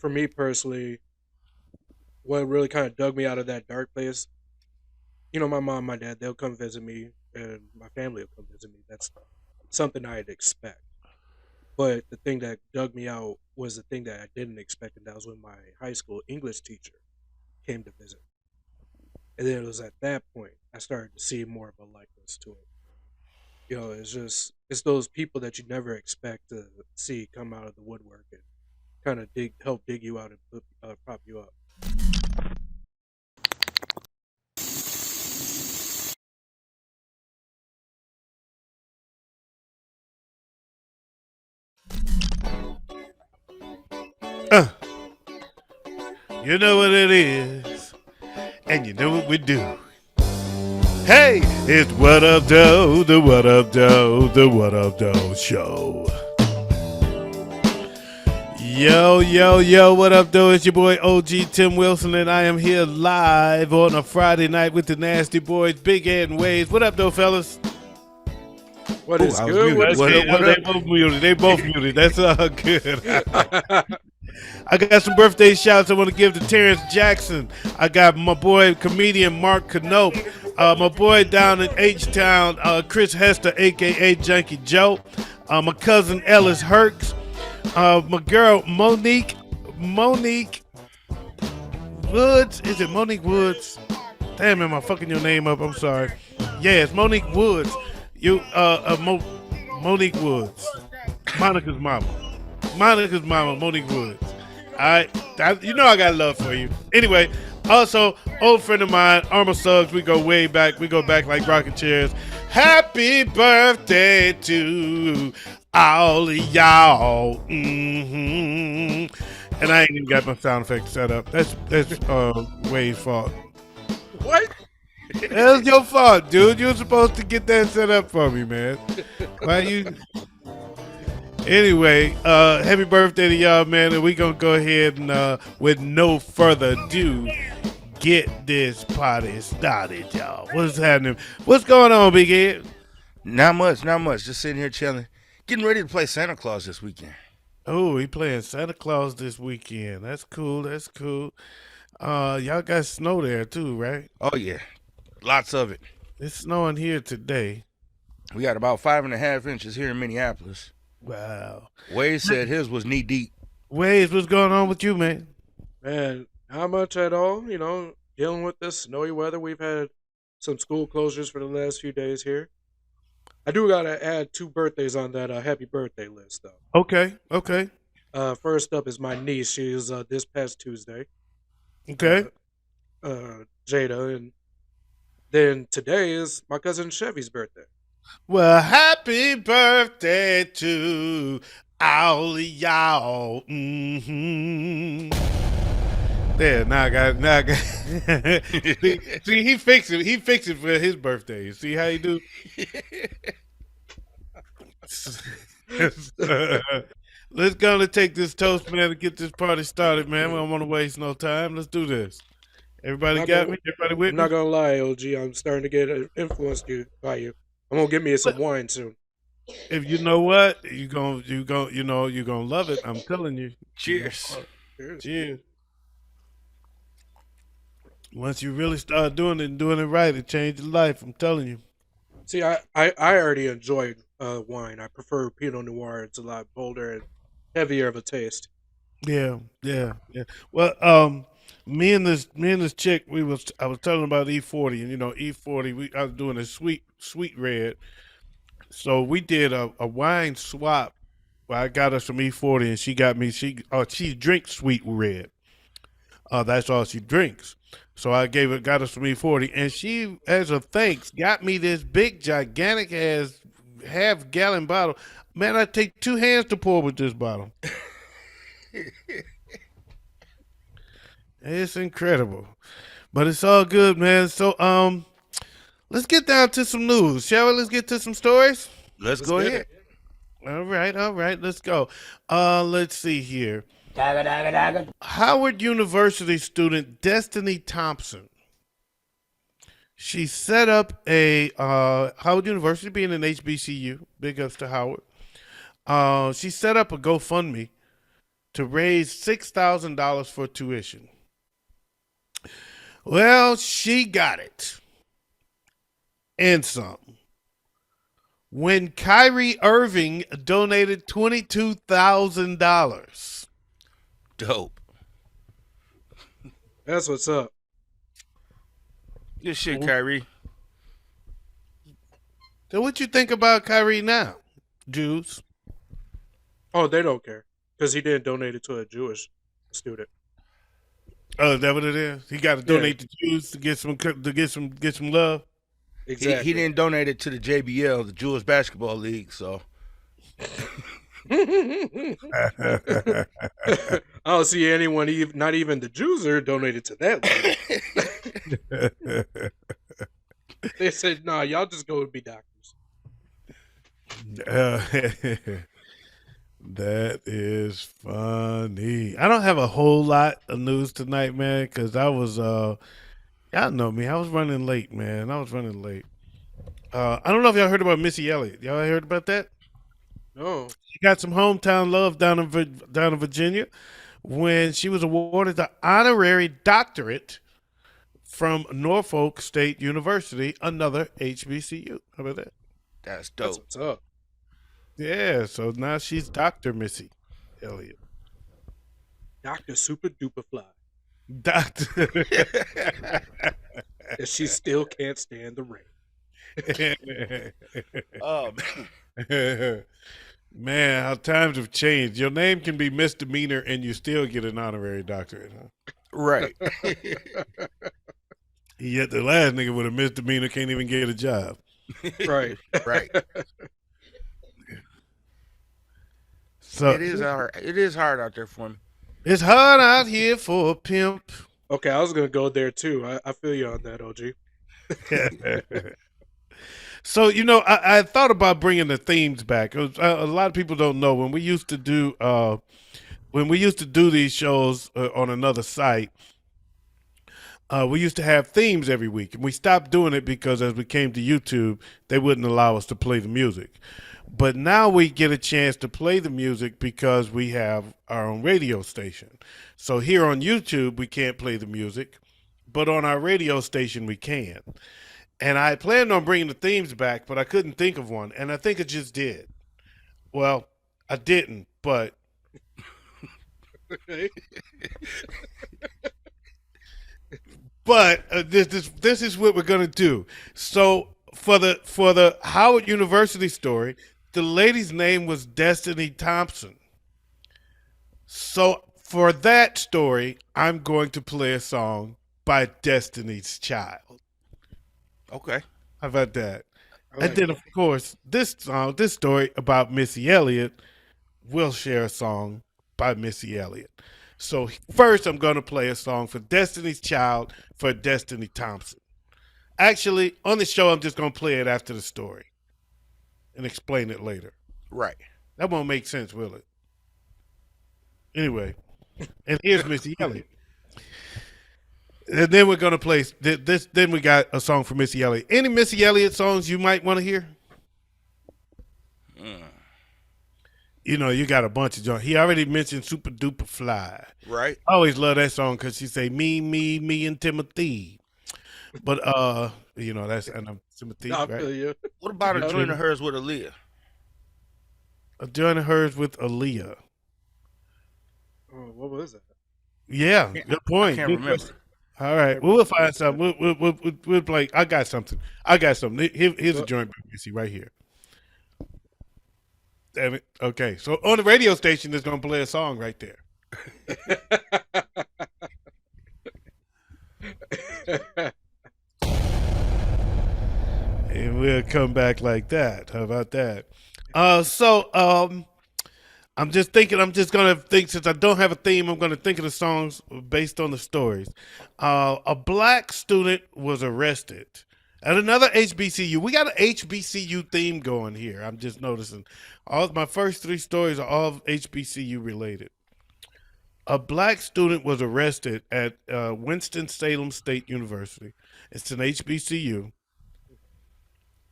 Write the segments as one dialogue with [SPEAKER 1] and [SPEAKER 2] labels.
[SPEAKER 1] for me personally, what really kind of dug me out of that dark place, my mom, my dad, they'll come visit me, and my family will come visit me. That's something I'd expect. But the thing that dug me out was the thing that I didn't expect, and that was when my high school English teacher came to visit. And then it was at that point I started to see more of a likeness to it. It's those people that you never expect to see come out of the woodwork and kind of help dig you out and prop you up.
[SPEAKER 2] Uh, you know what it is, and you know what we do. Hey, it's What Up Doe, the What Up Doe, the What Up Doe show. Yo, yo, yo, what up, though? It's your boy OG Tim Wilson, and I am here live on a Friday night with the Nasty Boys, Big Ed and Waves. What up, though, fellas?
[SPEAKER 1] What
[SPEAKER 2] Oh,
[SPEAKER 1] is
[SPEAKER 2] I was
[SPEAKER 1] good?
[SPEAKER 2] muted.
[SPEAKER 1] What is good? What
[SPEAKER 2] They
[SPEAKER 1] up?
[SPEAKER 2] both muted. They both muted. That's all good. I got some birthday shouts I want to give to Terrence Jackson. I got my boy, comedian Mark Canope. My boy down in H-Town, Chris Hester, a.k.a. Junkie Joe. My cousin Ellis Herks. My girl Monique Woods. Is it Monique Woods? Damn, am I fucking your name up? I'm sorry. Yeah, it's Monique Woods. Monique Woods. Monica's mama. Monique Woods. You know I got love for you. Anyway, also, old friend of mine, Armor Suggs, we go way back. We go back like rocking chairs. Happy birthday to all of y'all. And I ain't even got my sound effects set up. That's Wade's fault.
[SPEAKER 1] What?
[SPEAKER 2] That was your fault, dude. You were supposed to get that set up for me, man. Why you? Anyway, happy birthday to y'all, man. And we gonna go ahead and with no further ado, get this party started, y'all. What's happening? What's going on, Big Ed?
[SPEAKER 3] Not much, not much. Just sitting here chilling. Getting ready to play Santa Claus this weekend.
[SPEAKER 2] Oh, he playing Santa Claus this weekend. That's cool. That's cool. Y'all got snow there too, right?
[SPEAKER 3] Oh, yeah. Lots of it.
[SPEAKER 2] It's snowing here today.
[SPEAKER 3] We got about 5.5 inches here in Minneapolis.
[SPEAKER 2] Wow.
[SPEAKER 3] Wade said his was knee deep.
[SPEAKER 2] Waves, what's going on with you, man?
[SPEAKER 1] Man, not much at all. Dealing with this snowy weather. We've had some school closures for the last few days here. I do gotta add two birthdays on that happy birthday list, though.
[SPEAKER 2] Okay. Okay.
[SPEAKER 1] First up is my niece. She is this past Tuesday.
[SPEAKER 2] Okay.
[SPEAKER 1] Jada, and then today is my cousin Chevy's birthday.
[SPEAKER 2] Well, happy birthday to all of y'all. There, now I got. see, he fixed it. He fixed it for his birthday. See how you do? Let's go and take this toast, man, and get this party started, man. We don't want to waste no time. Let's do this. Everybody
[SPEAKER 1] Not
[SPEAKER 2] got
[SPEAKER 1] gonna,
[SPEAKER 2] me? Everybody with
[SPEAKER 1] I'm
[SPEAKER 2] me?
[SPEAKER 1] not gonna lie, OG. I'm starting to get influenced by you. I'm gonna get me some wine soon.
[SPEAKER 2] If you know what, you're gonna love it. I'm telling you.
[SPEAKER 3] Cheers.
[SPEAKER 1] Cheers.
[SPEAKER 2] Cheers. Once you really start doing it and doing it right, it changes your life. I'm telling you.
[SPEAKER 1] See, I already enjoyed wine. I prefer Pinot Noir. It's a lot bolder and heavier of a taste.
[SPEAKER 2] Yeah, yeah, yeah. Well, me and this chick, I was telling about E40, and E40. I was doing a sweet red. So we did a wine swap. Well, I got us some E40, and she got me. She drinks sweet red. That's all she drinks. So got her some E40, and she, as a thanks, got me this big, gigantic ass half-gallon bottle. Man, I take two hands to pour with this bottle. It's incredible, but it's all good, man. So, let's get down to some news, shall we? Let's get to some stories.
[SPEAKER 3] Let's
[SPEAKER 1] Let's
[SPEAKER 3] go
[SPEAKER 1] get
[SPEAKER 3] ahead.
[SPEAKER 1] it.
[SPEAKER 2] All right, let's go. Let's see here. Howard University student Destiny Thompson. She set up a Howard University being an HBCU. Big ups to Howard. She set up a GoFundMe to raise $6,000 for tuition. Well, she got it and some. When Kyrie Irving donated $22,000.
[SPEAKER 3] Dope.
[SPEAKER 1] That's what's up.
[SPEAKER 3] Good shit, Kyrie.
[SPEAKER 2] So what you think about Kyrie now, Jews?
[SPEAKER 1] Oh, they don't care because he didn't donate it to a Jewish student.
[SPEAKER 2] Oh, is that what it is? He got to
[SPEAKER 1] Yeah,
[SPEAKER 2] donate to Jews to get some love.
[SPEAKER 3] He
[SPEAKER 1] exactly.
[SPEAKER 3] didn't donate it to the JBL, the Jewish Basketball League. So
[SPEAKER 1] I don't see anyone, not even the Jews, are donated to that league. They said, "Nah, y'all just go and be doctors."
[SPEAKER 2] Uh, that is funny. I don't have a whole lot of news tonight, man, because I was y'all know me. I was running late, man. I was running late. I don't know if y'all heard about Missy Elliott. Y'all heard about that?
[SPEAKER 1] No,
[SPEAKER 2] She got some hometown love down in Virginia when she was awarded the honorary doctorate from Norfolk State University, another HBCU. How about that?
[SPEAKER 3] that's
[SPEAKER 1] that's
[SPEAKER 3] dope.
[SPEAKER 1] what's up.
[SPEAKER 2] Yeah, so now she's Dr. Missy Elliott.
[SPEAKER 1] Doctor Super Duper Fly,
[SPEAKER 2] Doctor.
[SPEAKER 1] and she still can't stand the rain.
[SPEAKER 3] Oh man.
[SPEAKER 2] Man, how times have changed. Your name can be misdemeanor and you still get an honorary doctorate, huh?
[SPEAKER 3] Right.
[SPEAKER 2] Yet the last nigga with a misdemeanor can't even get a job.
[SPEAKER 1] Right.
[SPEAKER 3] Right.
[SPEAKER 2] So
[SPEAKER 3] It is hard. It is hard out there for me.
[SPEAKER 2] it's hard out here for a pimp.
[SPEAKER 1] Okay, I was gonna go there too. I feel you on that, OG.
[SPEAKER 2] So I thought about bringing the themes back. A lot of people don't know when we used to do these shows on another site. We used to have themes every week, and we stopped doing it because as we came to YouTube, they wouldn't allow us to play the music. But now we get a chance to play the music because we have our own radio station. So here on YouTube, we can't play the music, but on our radio station, we can. And I planned on bringing the themes back, but I couldn't think of one, and I think I just did. Well, I didn't, but
[SPEAKER 1] Okay.
[SPEAKER 2] this is what we're gonna do. So for the Howard University story, the lady's name was Destiny Thompson. So for that story, I'm going to play a song by Destiny's Child.
[SPEAKER 3] Okay.
[SPEAKER 2] How about that?
[SPEAKER 1] I
[SPEAKER 2] And
[SPEAKER 1] like
[SPEAKER 2] then
[SPEAKER 1] it.
[SPEAKER 2] of course, this story about Missy Elliott will share a song by Missy Elliott. So first, I'm going to play a song for Destiny's Child for Destiny Thompson. Actually, on the show, I'm just going to play it after the story and explain it later.
[SPEAKER 3] Right.
[SPEAKER 2] That won't make sense, will it? Anyway, and here's Missy Elliott. And then we're going to play this. Then we got a song for Missy Elliott. Any Missy Elliott songs you might want to hear? You got a bunch of joints. He already mentioned Super Duper Fly.
[SPEAKER 3] Right.
[SPEAKER 2] I always love that song because she say me and Timothy. But that's and Timothy,
[SPEAKER 1] I
[SPEAKER 2] right?
[SPEAKER 1] feel you.
[SPEAKER 3] What about a
[SPEAKER 1] Yep.
[SPEAKER 3] joint of hers with Aaliyah?
[SPEAKER 2] A joint of hers with Aaliyah.
[SPEAKER 1] Oh, what was that?
[SPEAKER 2] Yeah, good
[SPEAKER 3] I
[SPEAKER 2] point.
[SPEAKER 3] can't
[SPEAKER 2] Good
[SPEAKER 3] remember.
[SPEAKER 2] question. All right, well, we'll find something. We'll play. I got something. Here's a
[SPEAKER 1] Well,
[SPEAKER 2] joint by Missy right here. Damn it. Okay, so on the radio station, it's gonna play a song right there. And we'll come back like that. How about that? I'm just thinking. I'm just gonna think since I don't have a theme. I'm gonna think of the songs based on the stories. A black student was arrested at another HBCU. We got an HBCU theme going here. I'm just noticing. All of my first three stories are all HBCU related. A black student was arrested at Winston-Salem State University. It's an HBCU.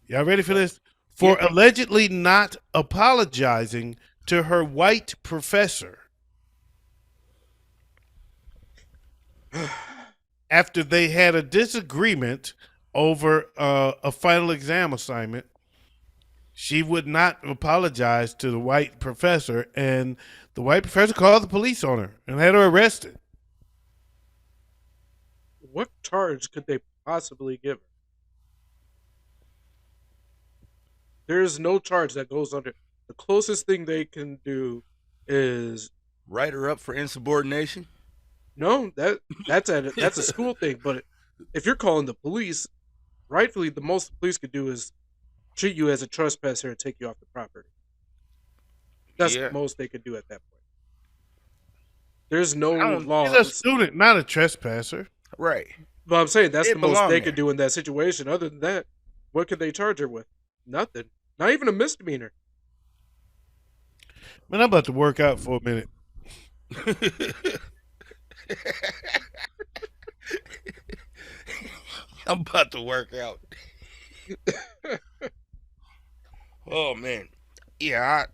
[SPEAKER 2] Y'all ready for this? For
[SPEAKER 3] Yeah.
[SPEAKER 2] allegedly not apologizing to her white professor. after they had a disagreement over a final exam assignment. She would not apologize to the white professor, and the white professor called the police on her and had her arrested.
[SPEAKER 1] What charge could they possibly give her? There is no charge that goes under. The closest thing they can do is
[SPEAKER 3] Write her up for insubordination.
[SPEAKER 1] no. That's a school thing. But if you're calling the police, rightfully, the most the police could do is treat you as a trespasser and take you off the property. That's the
[SPEAKER 3] Yeah.
[SPEAKER 1] most they could do at that point. There's no
[SPEAKER 3] I don't.
[SPEAKER 2] She's a
[SPEAKER 1] laws.
[SPEAKER 2] student, not a trespasser.
[SPEAKER 3] Right.
[SPEAKER 1] But I'm saying that's
[SPEAKER 3] They
[SPEAKER 1] the most
[SPEAKER 3] belong
[SPEAKER 1] they could
[SPEAKER 3] there.
[SPEAKER 1] do in that situation. Other than that, what could they charge her with? Nothing. Not even a misdemeanor.
[SPEAKER 2] Man, I'm about to work out for a minute.
[SPEAKER 3] I'm about to work out. Oh man. Yeah,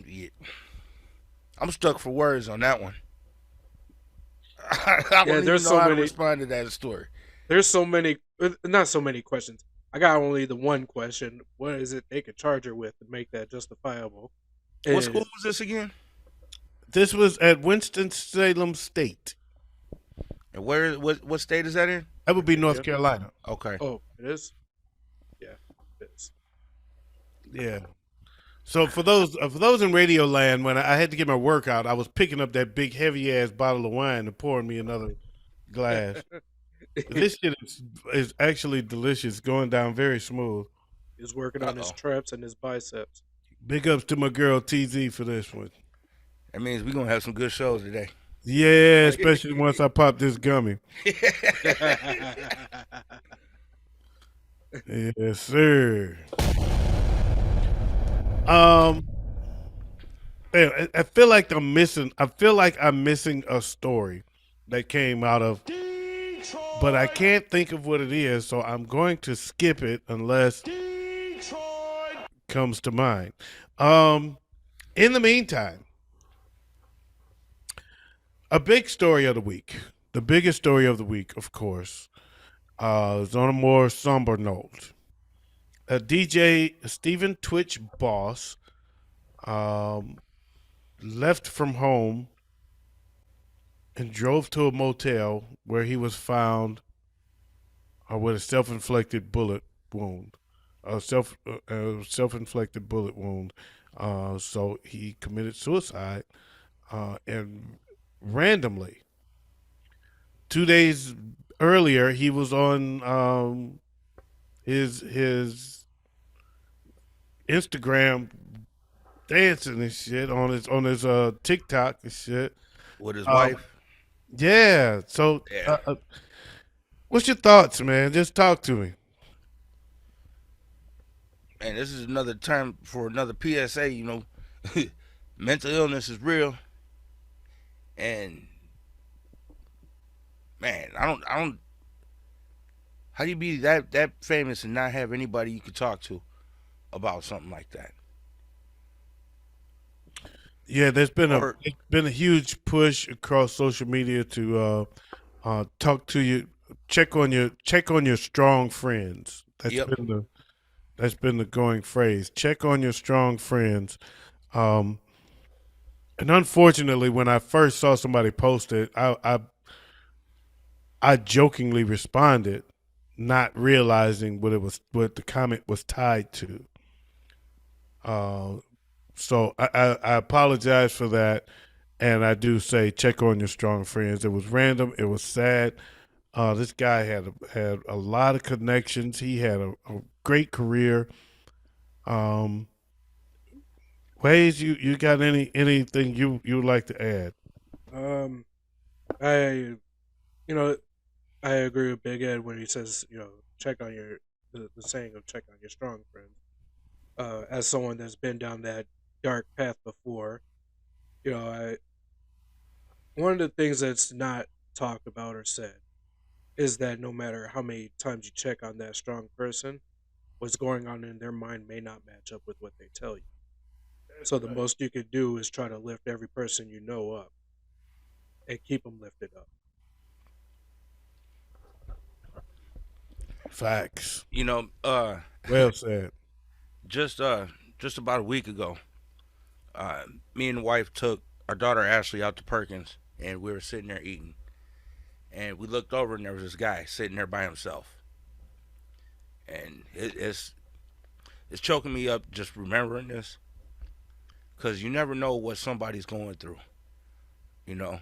[SPEAKER 3] yeah. I'm stuck for words on that one. I
[SPEAKER 1] Yeah,
[SPEAKER 3] don't even
[SPEAKER 1] there's
[SPEAKER 3] know
[SPEAKER 1] so
[SPEAKER 3] how to
[SPEAKER 1] many.
[SPEAKER 3] respond to that story.
[SPEAKER 1] There's so many. Not so many questions. I got only the one question. What is it they could charge her with to make that justifiable?
[SPEAKER 3] What school
[SPEAKER 1] And
[SPEAKER 3] was this again?
[SPEAKER 2] This was at Winston-Salem State.
[SPEAKER 3] And what state is that in?
[SPEAKER 2] That would be North
[SPEAKER 1] Virginia.
[SPEAKER 2] Carolina.
[SPEAKER 3] Okay.
[SPEAKER 1] Oh, it is. Yeah, it is.
[SPEAKER 2] Yeah. So for those in Radio Land, when I had to get my workout, I was picking up that big heavy ass bottle of wine and pouring me another glass. This shit is actually delicious, going down very smooth.
[SPEAKER 1] He's working
[SPEAKER 3] Uh
[SPEAKER 1] on his
[SPEAKER 3] oh.
[SPEAKER 1] traps and his biceps.
[SPEAKER 2] Big ups to my girl TZ for this one.
[SPEAKER 3] That means we're gonna have some good shows today.
[SPEAKER 2] Yeah, especially once I pop this gummy. Yes, sir. Um, man, I feel like I'm missing. I feel like I'm missing a story that came out of, but I can't think of what it is. So I'm going to skip it unless it comes to mind. Um, in the meantime, a big story of the week. The biggest story of the week, of course, is on a more somber note. DJ Stephen Twitch Boss um, left from home and drove to a motel where he was found with a self-inflicted bullet wound, self-inflicted bullet wound. So he committed suicide, and randomly, 2 days earlier, he was on his Instagram dancing and shit on his TikTok and shit.
[SPEAKER 3] With his
[SPEAKER 2] Um,
[SPEAKER 3] wife.
[SPEAKER 2] yeah. So,
[SPEAKER 3] Yeah.
[SPEAKER 2] what's your thoughts, man? Just talk to me.
[SPEAKER 3] And this is another time for another PSA. Mental illness is real, and man, I don't. How do you be that famous and not have anybody you could talk to about something like that?
[SPEAKER 2] Yeah,
[SPEAKER 3] Or
[SPEAKER 2] it's been a huge push across social media to talk to you, check on your strong friends.
[SPEAKER 3] yep,
[SPEAKER 2] That's been the going phrase. Check on your strong friends. Um, and unfortunately, when I first saw somebody post it, I jokingly responded, not realizing what the comment was tied to. Uh, so I apologize for that, and I do say check on your strong friends. It was random. It was sad. This guy had a lot of connections. He had a great career. Um, Ways, you got anything you would like to add?
[SPEAKER 1] Um, I you know I agree with Big Ed when he says check on the saying of check on your strong friends. As someone that's been down that dark path before, I one of the things that's not talked about or said is that no matter how many times you check on that strong person, what's going on in their mind may not match up with what they tell you. So the most you could do is try to lift every person you know up and keep them lifted up.
[SPEAKER 2] Facts.
[SPEAKER 3] You know,
[SPEAKER 2] Well said.
[SPEAKER 3] just uh, just about a week ago, uh, me and the wife took our daughter Ashley out to Perkins, and we were sitting there eating, and we looked over, and there was this guy sitting there by himself, and it's choking me up just remembering this, because you never know what somebody's going through. You know,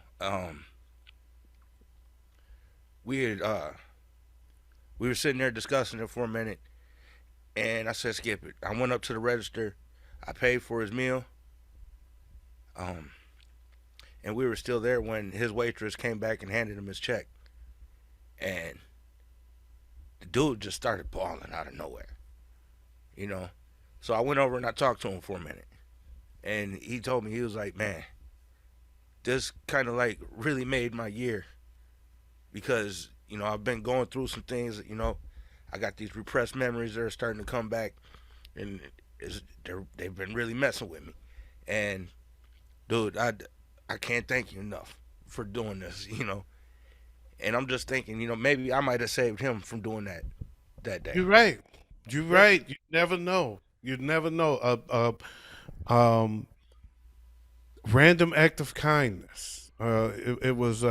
[SPEAKER 3] we had we were sitting there discussing it for a minute, and I said, "Skip it." I went up to the register, I paid for his meal, um, and we were still there when his waitress came back and handed him his check, and the dude just started bawling out of nowhere. You know, so I went over and I talked to him for a minute, and he told me he was like, "Man, this kind of like really made my year because I've been going through some things. I got these repressed memories that are starting to come back, and they've been really messing with me. And dude, I can't thank you enough for doing this. And I'm just thinking, maybe I might have saved him from doing that day.
[SPEAKER 2] You're right. You're
[SPEAKER 1] Yep.
[SPEAKER 2] right. You never know. You never know. Um, Random act of kindness. It was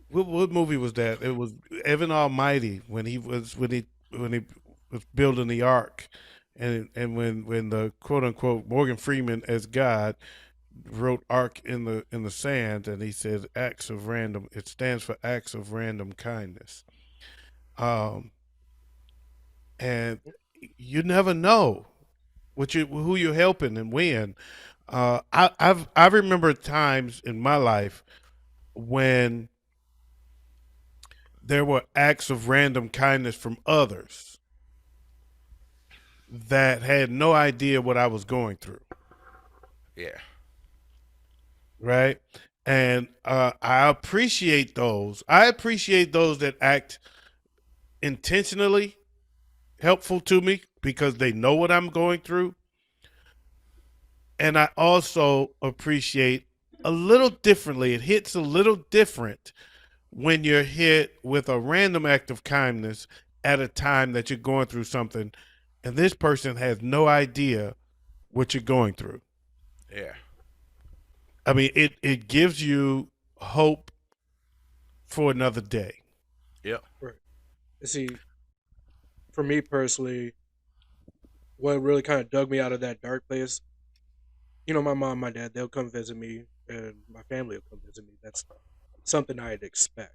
[SPEAKER 2] what movie was that? It was Evan Almighty when he was building the ark, and when the quote unquote Morgan Freeman as God wrote ark in the sand, and he said acts of random. It stands for acts of random kindness. Um, and you never know who you're helping and when. I remember times in my life when there were acts of random kindness from others that had no idea what I was going through,
[SPEAKER 3] Yeah,
[SPEAKER 2] right? And I appreciate those. I appreciate those that act intentionally helpful to me because they know what I'm going through. And I also appreciate a little differently. It hits a little different when you're hit with a random act of kindness at a time that you're going through something and this person has no idea what you're going through.
[SPEAKER 3] yeah,
[SPEAKER 2] I mean, it gives you hope for another day.
[SPEAKER 3] yep,
[SPEAKER 1] Right. See, for me personally, what really kind of dug me out of that dark place, my mom, my dad, they'll come visit me, and my family will come visit me. That's something I'd expect.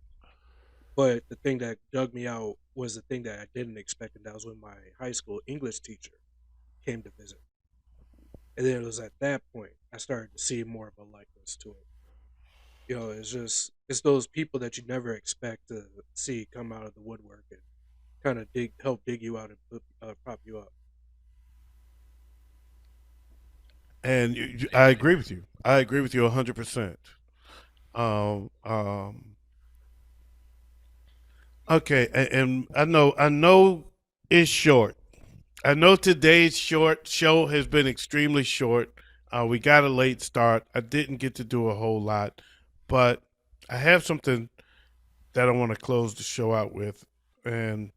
[SPEAKER 1] But the thing that dug me out was the thing that I didn't expect, and that was when my high school English teacher came to visit. And then it was at that point I started to see more of a likeness to him. It's those people that you never expect to see come out of the woodwork and kind of help dig you out and prop you up.
[SPEAKER 2] And I agree with you. I agree with you 100%. Um, um, okay, and I know it's short. I know today's short show has been extremely short. We got a late start. I didn't get to do a whole lot, but I have something that I want to close the show out with. And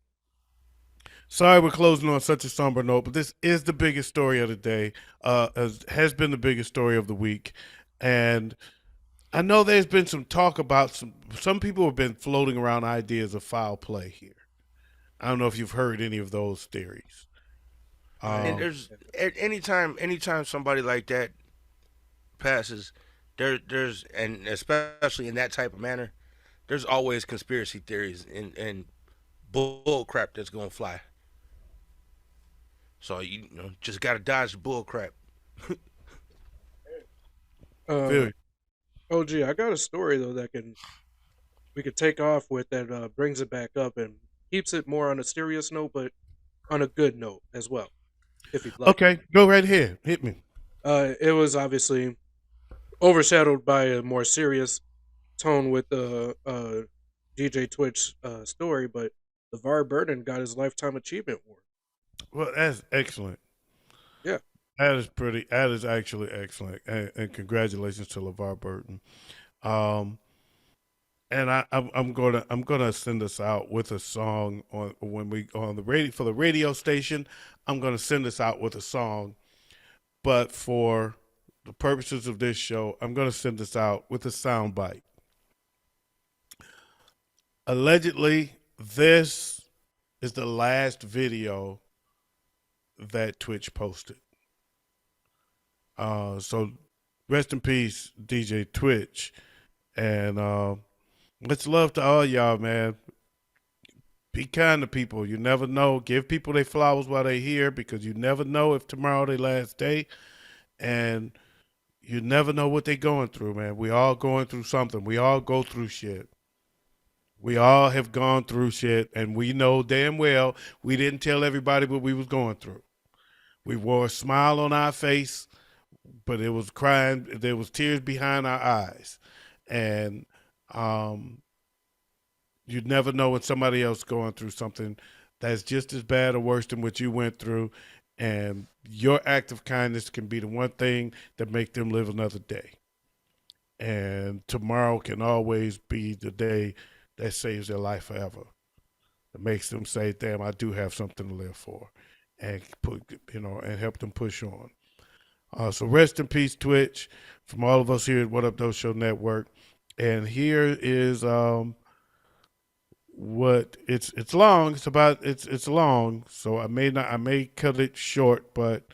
[SPEAKER 2] sorry we're closing on such a somber note, but this is the biggest story of the day. Has been the biggest story of the week, and I know there's been some talk about some people have been floating around ideas of foul play here. I don't know if you've heard any of those theories.
[SPEAKER 1] I
[SPEAKER 3] and
[SPEAKER 1] have.
[SPEAKER 2] Um,
[SPEAKER 3] there's anytime somebody like that passes, there's and especially in that type of manner, there's always conspiracy theories and bull crap that's gonna fly. So just gotta dodge the bull crap.
[SPEAKER 1] Uh,
[SPEAKER 2] Feel you.
[SPEAKER 1] OG, I got a story though that can we could take off with that brings it back up and keeps it more on a serious note, but on a good note as well, if you'd like.
[SPEAKER 2] Okay, go right here. Hit me.
[SPEAKER 1] It was obviously overshadowed by a more serious tone with the DJ Twitch story, but LeVar Burton got his lifetime achievement award.
[SPEAKER 2] Well, that's excellent.
[SPEAKER 1] Yeah,
[SPEAKER 2] That is pretty. That is actually excellent, and congratulations to LeVar Burton. Um, and I'm gonna send us out with a song on when we on the radio for the radio station. I'm gonna send us out with a song, but for the purposes of this show, I'm gonna send us out with a sound bite. Allegedly, this is the last video that Twitch posted. So rest in peace, DJ Twitch, and much love to all y'all, man. Be kind to people. You never know. Give people their flowers while they're here, because you never know if tomorrow their last day, and you never know what they're going through, man. We all going through something. We all go through shit. We all have gone through shit, and we know damn well we didn't tell everybody what we was going through. We wore a smile on our face, but it was crying. There was tears behind our eyes, and you never know when somebody else going through something that's just as bad or worse than what you went through, and your act of kindness can be the one thing that make them live another day. And tomorrow can always be the day that saves their life forever. That makes them say, "Damn, I do have something to live for," and and help them push on. So rest in peace, Twitch, from all of us here at What Up Doe Show Network. And here is what it's long. It's long, so I may cut it short, but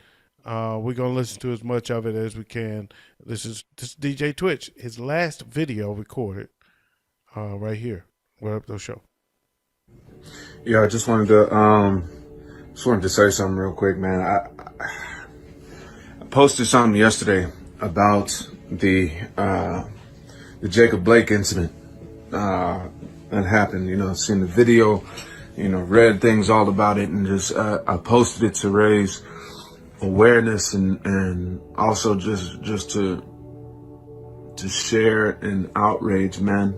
[SPEAKER 2] we're gonna listen to as much of it as we can. This is DJ Twitch, his last video recorded right here. What Up Doe Show.
[SPEAKER 4] Yeah, I just wanted to say something real quick, man. I posted something yesterday about the Jacob Blake incident that happened. Seen the video, read things all about it, and just I posted it to raise awareness and also just to share an outrage, man.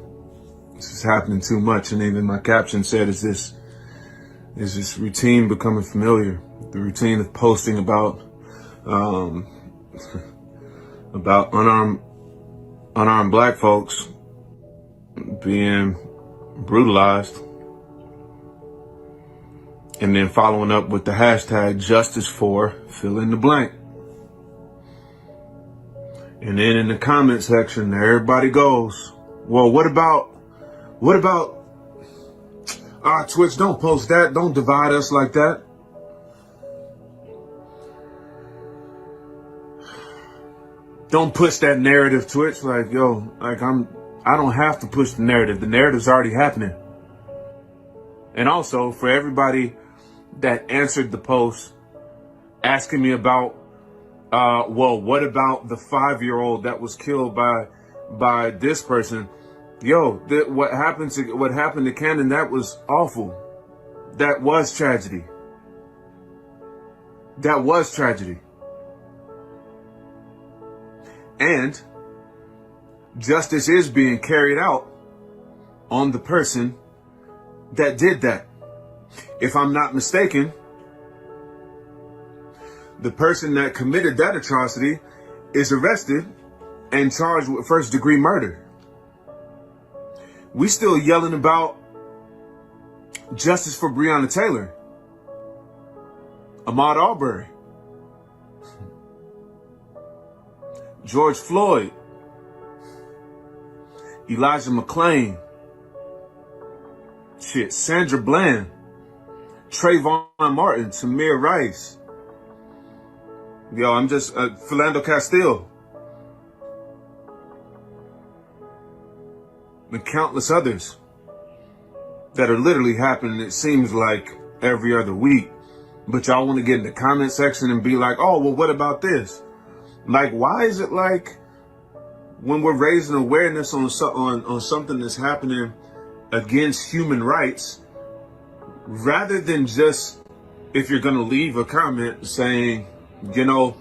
[SPEAKER 4] This is happening too much, and even my caption said, "Is this routine becoming familiar? The routine of posting about about unarmed black folks being brutalized, and then following up with the hashtag justice for fill in the blank." And then in the comment section, everybody goes, "Well, what about Twitch, don't post that. Don't divide us like that." Don't push that narrative, Twitch. I don't have to push the narrative. The narrative's already happening. And also, for everybody that answered the post asking me about, well, what about the 5-year-old that was killed by this person? What happened to Cannon, that was awful. That was tragedy. That was tragedy. And justice is being carried out on the person that did that. If I'm not mistaken, the person that committed that atrocity is arrested and charged with first-degree murder. We still yelling about justice for Breonna Taylor, Ahmaud Arbery, George Floyd, Elijah McClain, Sandra Bland, Trayvon Martin, Tamir Rice, Philando Castile, and countless others that are literally happening, it seems like, every other week. But y'all want to get in the comment section and be like, "Oh, well, what about this?" Like, why is it like when we're raising awareness on something that's happening against human rights, rather than just, if you're going to leave a comment saying, "Yo,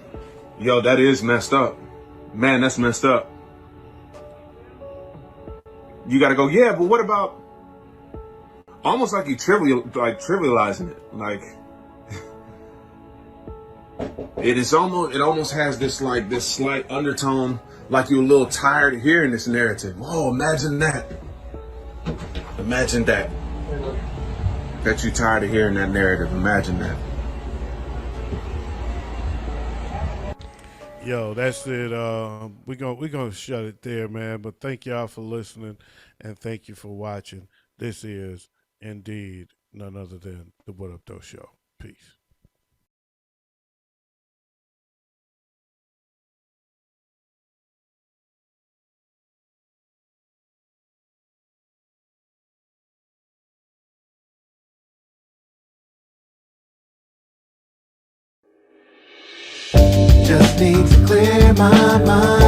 [SPEAKER 4] that is messed up. Man, that's messed up." You got to go, "Yeah, but what about," almost like you trivializing it. Like, it almost has this slight undertone, like you're a little tired of hearing this narrative. Oh, imagine that. Imagine that. Bet you tired of hearing that narrative. Imagine that.
[SPEAKER 2] Yo, that's it. We gonna shut it there, man. But thank y'all for listening, and thank you for watching. This is indeed none other than the What Up Doe Show. Peace.
[SPEAKER 5] Just need to clear my mind.